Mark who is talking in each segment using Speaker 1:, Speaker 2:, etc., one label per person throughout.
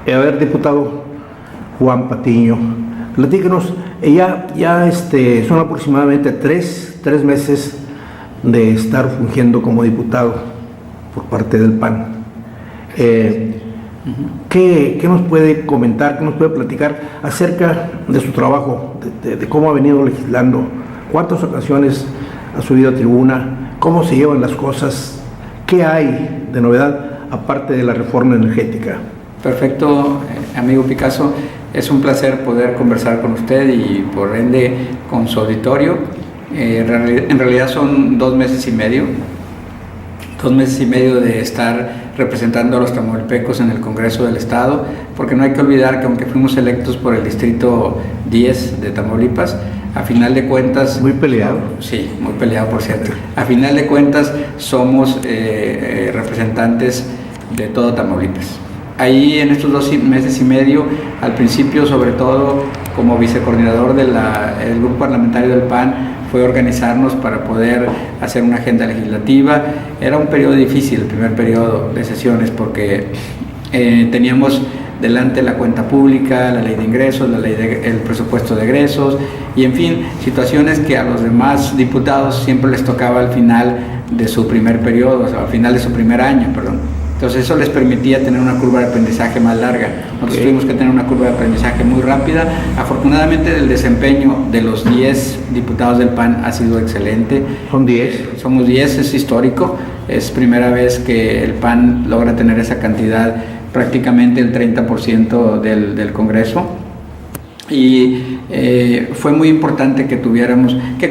Speaker 1: A ver, diputado Juan Patiño, platíquenos, son aproximadamente tres meses de estar fungiendo como diputado por parte del PAN. ¿Qué nos puede comentar, qué nos puede platicar acerca de su trabajo, de cómo ha venido legislando, cuántas ocasiones ha subido a tribuna, cómo se llevan las cosas, qué hay de novedad aparte de la reforma energética?
Speaker 2: Perfecto, amigo Picasso, es un placer poder conversar con usted y por ende con su auditorio. En realidad son 2 meses y medio. 2 meses y medio de estar representando a los tamaulipecos en el Congreso del Estado, porque no hay que olvidar que aunque fuimos electos por el Distrito 10 de Tamaulipas, a final de cuentas...
Speaker 1: Muy peleado.
Speaker 2: Sí, muy peleado, por cierto. A final de cuentas somos representantes de todo Tamaulipas. Ahí en estos 2 meses y medio, al principio sobre todo como vicecoordinador del grupo parlamentario del PAN, fue organizarnos para poder hacer una agenda legislativa. Era un periodo difícil, el primer periodo de sesiones, porque teníamos delante la cuenta pública, la ley de ingresos, el presupuesto de egresos y en fin, situaciones que a los demás diputados siempre les tocaba al final de su primer periodo, o sea, al final de su primer año, perdón. Entonces eso les permitía tener una curva de aprendizaje más larga. Nosotros tuvimos que tener una curva de aprendizaje muy rápida. Afortunadamente el desempeño de los 10 diputados del PAN ha sido excelente.
Speaker 1: ¿Son 10?
Speaker 2: Somos 10, es histórico. Es primera vez que el PAN logra tener esa cantidad, prácticamente el 30% del Congreso. Y fue muy importante que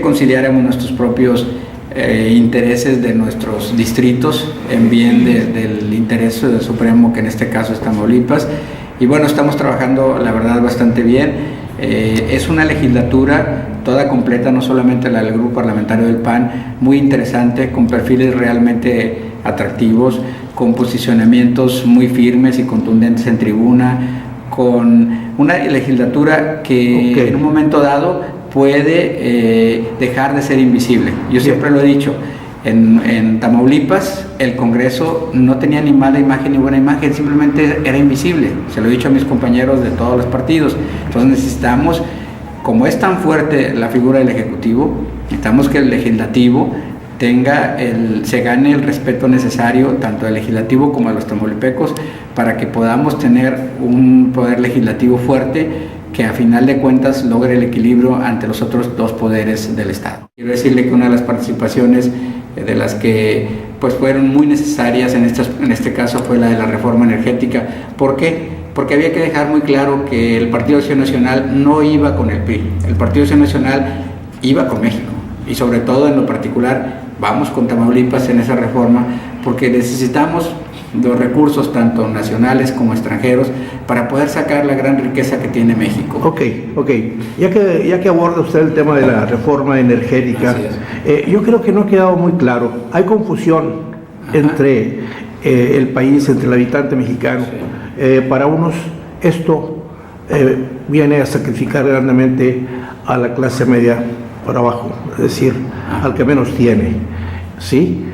Speaker 2: conciliáramos nuestros propios intereses de nuestros distritos en bien del interés supremo, que en este caso es Tamaulipas. Y bueno, estamos trabajando la verdad bastante bien. Es una legislatura toda completa, no solamente la del grupo parlamentario del PAN, muy interesante, con perfiles realmente atractivos, con posicionamientos muy firmes y contundentes en tribuna, con una legislatura que en un momento dado puede dejar de ser invisible. Yo siempre lo he dicho, en Tamaulipas el Congreso no tenía ni mala imagen ni buena imagen, simplemente era invisible. Se lo he dicho a mis compañeros de todos los partidos. Entonces necesitamos, como es tan fuerte la figura del Ejecutivo, necesitamos que el Legislativo se gane el respeto necesario tanto del Legislativo como de los tamaulipecos, para que podamos tener un poder legislativo fuerte que a final de cuentas logre el equilibrio ante los otros 2 poderes del Estado. Quiero decirle que una de las participaciones de las que pues fueron muy necesarias en este caso fue la de la reforma energética. ¿Por qué? Porque había que dejar muy claro que el Partido Acción Nacional no iba con el PRI, el Partido Acción Nacional iba con México, y sobre todo en lo particular vamos con Tamaulipas en esa reforma, porque necesitamos los recursos tanto nacionales como extranjeros para poder sacar la gran riqueza que tiene México.
Speaker 1: Ok. Ya que aborda usted el tema de la reforma energética, yo creo que no ha quedado muy claro. Hay confusión entre el país, entre el habitante mexicano. Para unos esto viene a sacrificar grandemente a la clase media para abajo, es decir, al que menos tiene, ¿sí?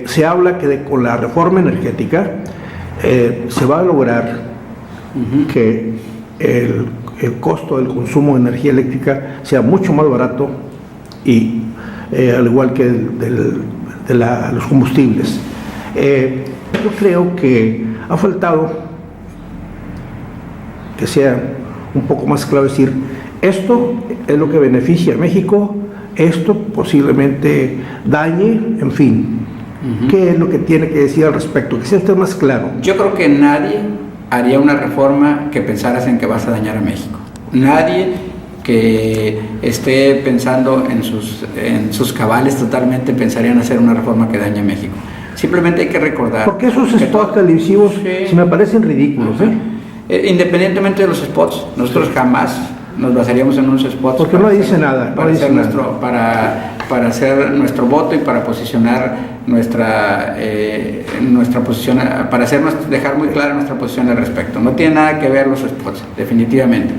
Speaker 1: Se habla que con la reforma energética se va a lograr que el costo del consumo de energía eléctrica sea mucho más barato y al igual que los combustibles. Yo creo que ha faltado que sea un poco más claro decir, esto es lo que beneficia a México, esto posiblemente dañe, en fin. ¿Qué es lo que tiene que decir al respecto? Que sea usted más claro.
Speaker 2: Yo creo que nadie haría una reforma que pensaras en que vas a dañar a México. Nadie que esté pensando en sus cabales totalmente pensaría en hacer una reforma que dañe a México. Simplemente hay que recordar...
Speaker 1: Porque esos spots televisivos se me parecen ridículos,
Speaker 2: Independientemente de los spots, nosotros jamás nos basaríamos en unos spots.
Speaker 1: Porque no dice nada.
Speaker 2: Para hacer nuestro voto y para posicionar nuestra posición, para dejar muy clara nuestra posición al respecto. No tiene nada que ver los spots, definitivamente.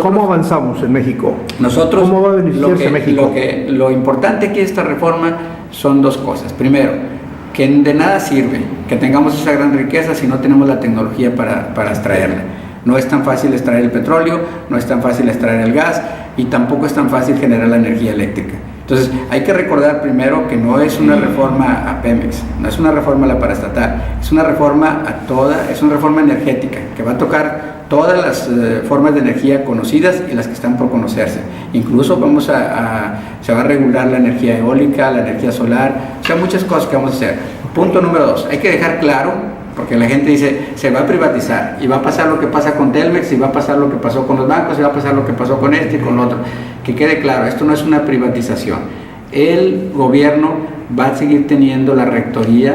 Speaker 1: ¿Cómo avanzamos en México?
Speaker 2: ¿Cómo
Speaker 1: va a beneficiarse México?
Speaker 2: Lo importante aquí de esta reforma son 2 cosas. Primero, que de nada sirve que tengamos esa gran riqueza si no tenemos la tecnología para extraerla. No es tan fácil extraer el petróleo, no es tan fácil extraer el gas y tampoco es tan fácil generar la energía eléctrica. Entonces hay que recordar primero que no es una reforma a Pemex, no es una reforma a la paraestatal, es una reforma es una reforma energética que va a tocar todas las formas de energía conocidas y las que están por conocerse. Incluso se va a regular la energía eólica, la energía solar, o sea, muchas cosas que vamos a hacer. Punto número 2, hay que dejar claro, porque la gente dice, se va a privatizar y va a pasar lo que pasa con Telmex y va a pasar lo que pasó con los bancos y va a pasar lo que pasó con este y con lo otro. Que quede claro, esto no es una privatización. El gobierno va a seguir teniendo la rectoría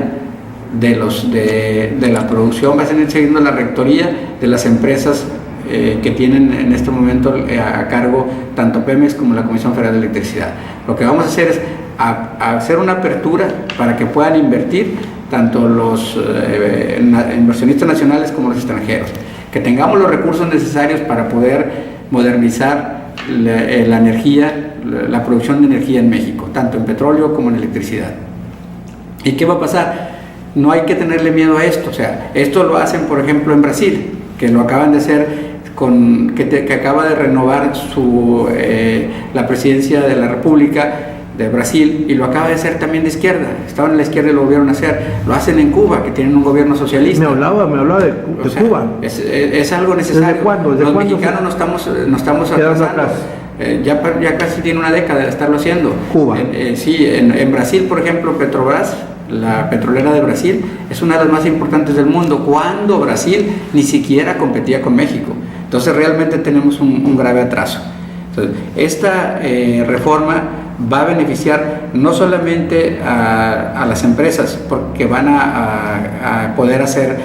Speaker 2: de la producción, va a seguir teniendo la rectoría de las empresas que tienen en este momento a cargo tanto Pemex como la Comisión Federal de Electricidad. Lo que vamos a hacer es hacer una apertura para que puedan invertir tanto los inversionistas nacionales como los extranjeros, que tengamos los recursos necesarios para poder modernizar la energía, la producción de energía en México, tanto en petróleo como en electricidad. ¿Y qué va a pasar? No hay que tenerle miedo a esto, o sea, esto lo hacen por ejemplo en Brasil, que lo acaban de hacer que acaba de renovar la presidencia de la República de Brasil y lo acaba de hacer también de izquierda. Estaban en la izquierda y lo volvieron a hacer. Lo hacen en Cuba, que tienen un gobierno socialista.
Speaker 1: Me hablaba de Cuba.
Speaker 2: Es algo necesario.
Speaker 1: ¿Desde cuándo?
Speaker 2: Los mexicanos no estamos atrasando. Ya casi tiene una década de estarlo haciendo.
Speaker 1: Cuba.
Speaker 2: Sí, en Brasil, por ejemplo, Petrobras, la petrolera de Brasil, es una de las más importantes del mundo, cuando Brasil ni siquiera competía con México. Entonces realmente tenemos un grave atraso. Entonces, esta reforma va a beneficiar no solamente a las empresas, porque van a poder hacer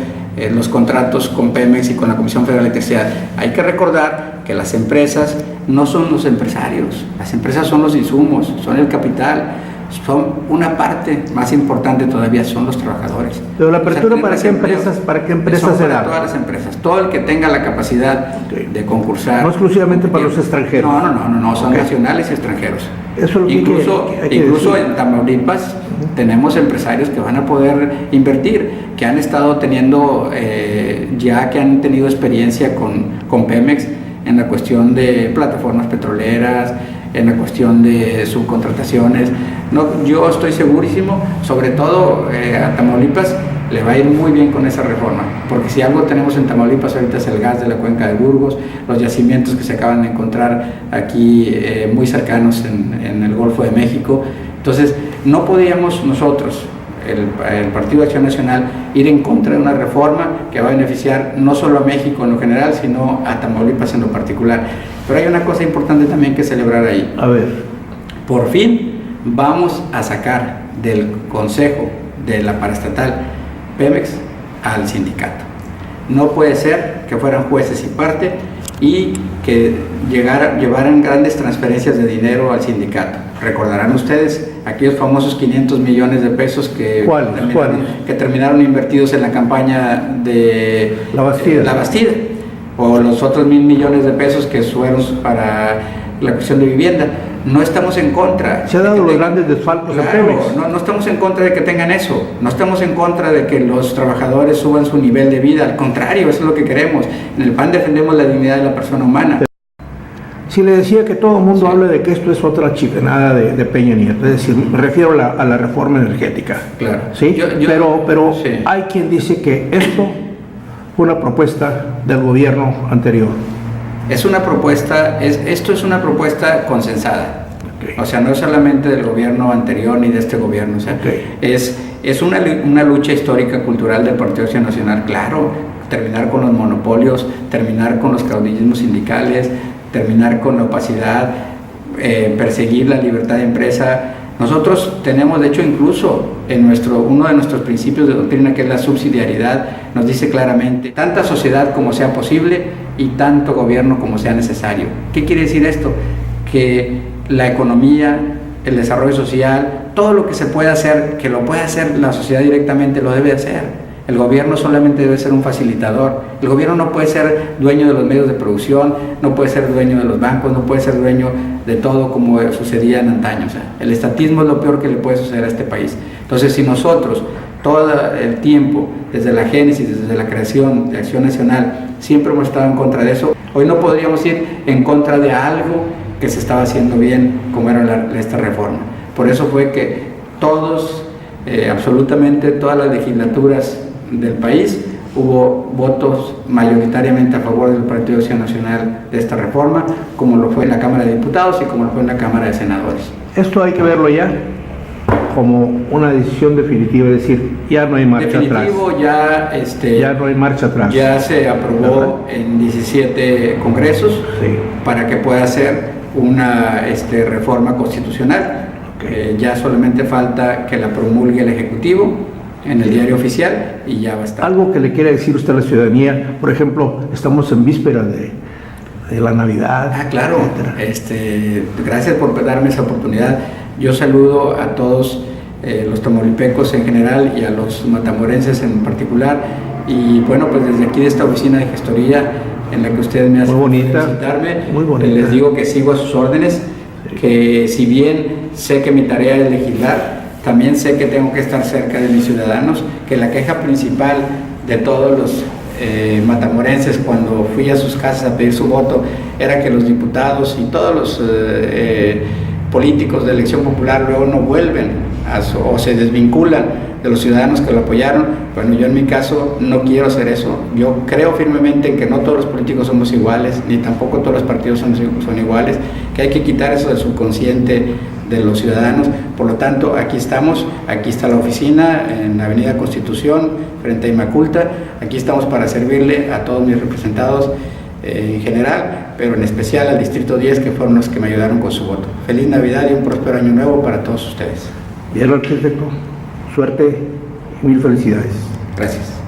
Speaker 2: los contratos con Pemex y con la Comisión Federal de Electricidad. Hay que recordar que las empresas no son los empresarios, las empresas son los insumos, son el capital, son una parte más importante todavía, son los trabajadores.
Speaker 1: Pero la apertura, ¿para qué empresas será?
Speaker 2: Para todas las empresas, todo el que tenga la capacidad de concursar.
Speaker 1: No exclusivamente para los extranjeros.
Speaker 2: No, son nacionales y extranjeros.
Speaker 1: Eso es lo
Speaker 2: incluso en Tamaulipas tenemos empresarios que van a poder invertir, que han estado teniendo, que han tenido experiencia con Pemex en la cuestión de plataformas petroleras, en la cuestión de subcontrataciones. Yo estoy segurísimo, sobre todo a Tamaulipas le va a ir muy bien con esa reforma, porque si algo tenemos en Tamaulipas ahorita es el gas de la cuenca de Burgos, los yacimientos que se acaban de encontrar aquí muy cercanos en el Golfo de México. Entonces no podíamos nosotros, el Partido de Acción Nacional, ir en contra de una reforma que va a beneficiar no solo a México en lo general, sino a Tamaulipas en lo particular. Pero hay una cosa importante también que celebrar ahí.
Speaker 1: A ver.
Speaker 2: Por fin vamos a sacar del Consejo de la paraestatal Pemex al sindicato. No puede ser que fueran jueces y parte y que llevaran grandes transferencias de dinero al sindicato. Recordarán ustedes aquellos famosos 500 millones de pesos que terminaron invertidos en la campaña de
Speaker 1: La Bastida,
Speaker 2: o los otros 1,000 millones de pesos que fueron para la cuestión de vivienda. No estamos en contra.
Speaker 1: Se han dado los grandes desfalcos a Pemex.
Speaker 2: No estamos en contra de que tengan eso. No estamos en contra de que los trabajadores suban su nivel de vida. Al contrario, eso es lo que queremos. En el PAN defendemos la dignidad de la persona humana.
Speaker 1: Si le decía que todo el mundo habla de que esto es otra chicanada de Peña Nieto, es decir, me refiero a la reforma energética.
Speaker 2: Claro.
Speaker 1: ¿Sí? Pero sí. Hay quien dice que esto fue una propuesta del gobierno anterior.
Speaker 2: Esto es una propuesta consensada. Okay. O sea, no es solamente del gobierno anterior ni de este gobierno. O sea, es una lucha histórica, cultural del Partido Acción Nacional, claro. Terminar con los monopolios, terminar con los caudillismos sindicales, terminar con la opacidad, perseguir la libertad de empresa. Nosotros tenemos, de hecho, incluso uno de nuestros principios de doctrina, que es la subsidiariedad, nos dice claramente: tanta sociedad como sea posible y tanto gobierno como sea necesario. ¿Qué quiere decir esto? Que la economía, el desarrollo social, todo lo que se pueda hacer, que lo pueda hacer la sociedad directamente, lo debe hacer. El gobierno solamente debe ser un facilitador. El gobierno no puede ser dueño de los medios de producción, no puede ser dueño de los bancos, no puede ser dueño de todo como sucedía en antaño. O sea, el estatismo es lo peor que le puede suceder a este país. Entonces, si nosotros todo el tiempo, desde la génesis, desde la creación de Acción Nacional, siempre hemos estado en contra de eso. Hoy no podríamos ir en contra de algo que se estaba haciendo bien, como era esta reforma. Por eso fue que todos, absolutamente todas las legislaturas del país, hubo votos mayoritariamente a favor del Partido Acción Nacional de esta reforma, como lo fue en la Cámara de Diputados y como lo fue en la Cámara de Senadores.
Speaker 1: Esto hay que verlo ya como una decisión definitiva, es decir, ya no hay marcha atrás.
Speaker 2: Definitivo,
Speaker 1: ya no hay marcha atrás.
Speaker 2: Ya se aprobó en 17 congresos,
Speaker 1: sí,
Speaker 2: para que pueda ser una reforma constitucional.
Speaker 1: Okay.
Speaker 2: Ya solamente falta que la promulgue el Ejecutivo en el diario oficial y ya va a estar.
Speaker 1: Algo que le quiere decir usted a la ciudadanía, por ejemplo, estamos en víspera de la Navidad.
Speaker 2: Claro, gracias por darme esa oportunidad. Yo saludo a todos los tamaulipecos en general y a los matamorenses en particular. Y bueno, pues desde aquí de esta oficina de gestoría en la que ustedes me hacen visitarme, les digo que sigo a sus órdenes, que si bien sé que mi tarea es legislar, también sé que tengo que estar cerca de mis ciudadanos, que la queja principal de todos los matamorenses cuando fui a sus casas a pedir su voto era que los diputados y todos los políticos de elección popular luego no vuelven o se desvinculan de los ciudadanos que lo apoyaron. Bueno, yo en mi caso no quiero hacer eso. Yo creo firmemente en que no todos los políticos somos iguales, ni tampoco todos los partidos son iguales, que hay que quitar eso del subconsciente de los ciudadanos. Por lo tanto, aquí estamos, aquí está la oficina en la Avenida Constitución, frente a Imaculta. Aquí estamos para servirle a todos mis representados en general, pero en especial al Distrito 10, que fueron los que me ayudaron con su voto. Feliz Navidad y un próspero año nuevo para todos ustedes.
Speaker 1: Bien, arquitecto. Suerte y mil felicidades.
Speaker 2: Gracias.